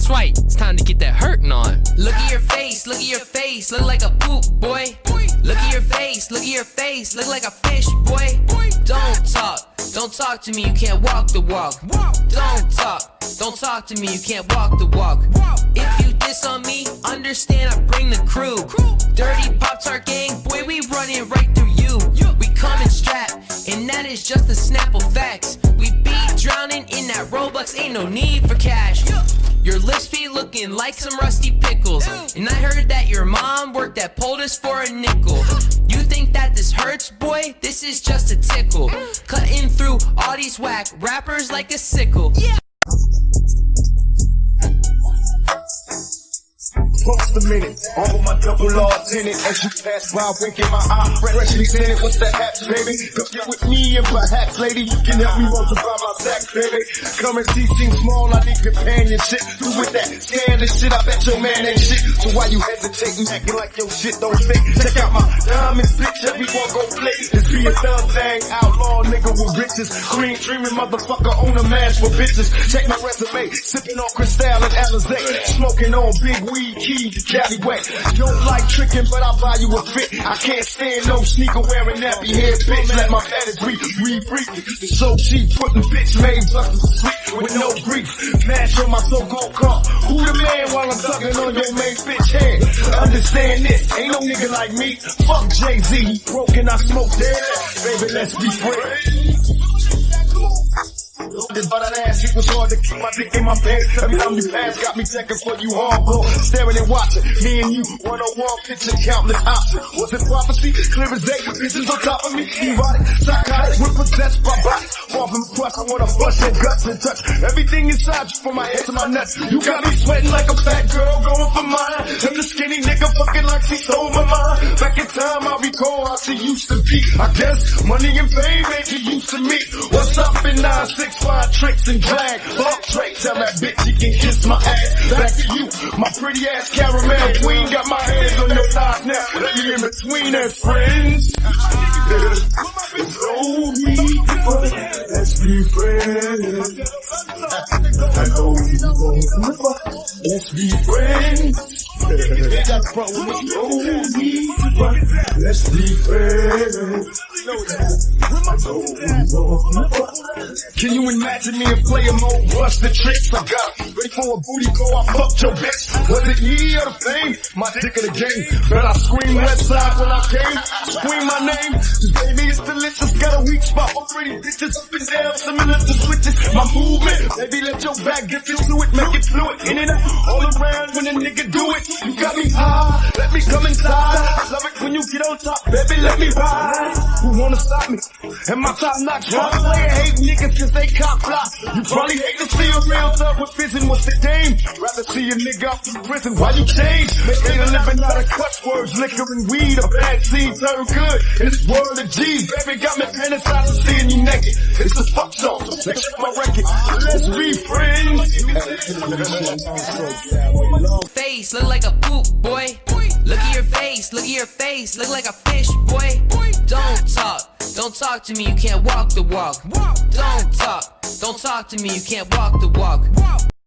That's right, it's time to get that hurtin' on. Look at your face, look like a poop, boy. Look at your face, look like a fish, boy. Don't talk to me, you can't walk the walk. Don't talk to me, you can't walk the walk. If you diss on me, understand I bring the crew. Dirty Pop-Tart gang, boy, we running right through you. We coming strapped, and that is just a snap of facts. We be drowning in that Robux, ain't no need for cash. Your lips be looking like some rusty pickles. And I heard that your mom worked at Poldus for a nickel. You think that this hurts, boy? This is just a tickle. Cutting through all these whack rappers like a sickle. Post a minute, all my double R tenant. As you pass by, winking my eye, freshly scented. What's the haps, baby? Come get with me and perhaps, lady, you can help me multiply my sack, baby. Come and see, seem small, I need companionship. Do with that scandalous shit, I bet your man ain't shit. So why you hesitating, acting like your shit don't fit? Check out my diamonds, bitch, everyone go play. This be a thug thing, outlaw nigga with riches. Green dreaming motherfucker, own a mask for bitches. Check my resume, sipping on Cristal and Alizé. Smoking on big weed, key to Cali way. Don't like tricking, but I'll buy you a fit. I can't stand no sneaker wearing nappy hair, bitch. Let my pedigree re-freaky. So she putting bitch made buses to sleep with no grief. Mash on my so-called car. Who the man while I'm tugging on your main bitch head? Understand this, ain't no nigga like me. Fuck Jay-Z, he broke and I smoke dead. Baby, let's be friends. But that ass, it was hard to keep my dick in my pants. Every time you pass, got me checking for you hardcore. Staring and watching, me and you, one-on-one, picture countless options. Was it prophecy? Clear as day, bitches on top of me. Erotic, psychotic, we're possessed by bodies. Far from crust, I wanna bust your guts and touch everything inside you, from my head to my nuts. You got me sweating like a fat girl going for mine. And the skinny nigga fucking like she stole my mind. Back in time, I recall how she used to be. I guess money and fame made you used to me. What's up in 965? Tricks and drag, fuck Drake, tell that bitch she can kiss my ass. Back to you, my pretty ass caramel queen, got my hands on your thighs now. Let me in between as friends. So let's be friends. I know you won't. Let's be friends. Let's be friends. Can you imagine me in player mode? Bust the tricks I got. Ready for a booty call, I fucked your bitch. Was it me or the fame? My dick of the game. But I scream left side when I came. Scream my name. This baby is delicious. Got a weak spot for pretty bitches. Up and down, similar to switches. My movement. Baby, let your back get into it. Make it fluid. In and out. All around when a nigga do it. You got me high. Let me come inside. Love it when you get on top. Baby, let me ride. Who wanna stop me? And my top notch. Fuck player hate niggas cause they cop flop. You probably hate to see a real thug with vision. What's the game? Rather see a nigga out from prison. Why you change? Ain't a living out of cuss words. Liquor and weed. A bad seed turn good. It's world of G. Baby got me fantasizing seeing you naked. It's the fuck show. Let's check my record. Let's be friends. Face, look like a poop, boy. Look at your face, look like a fish, boy. Don't talk to me, you can't walk the walk. Don't talk to me, you can't walk the walk.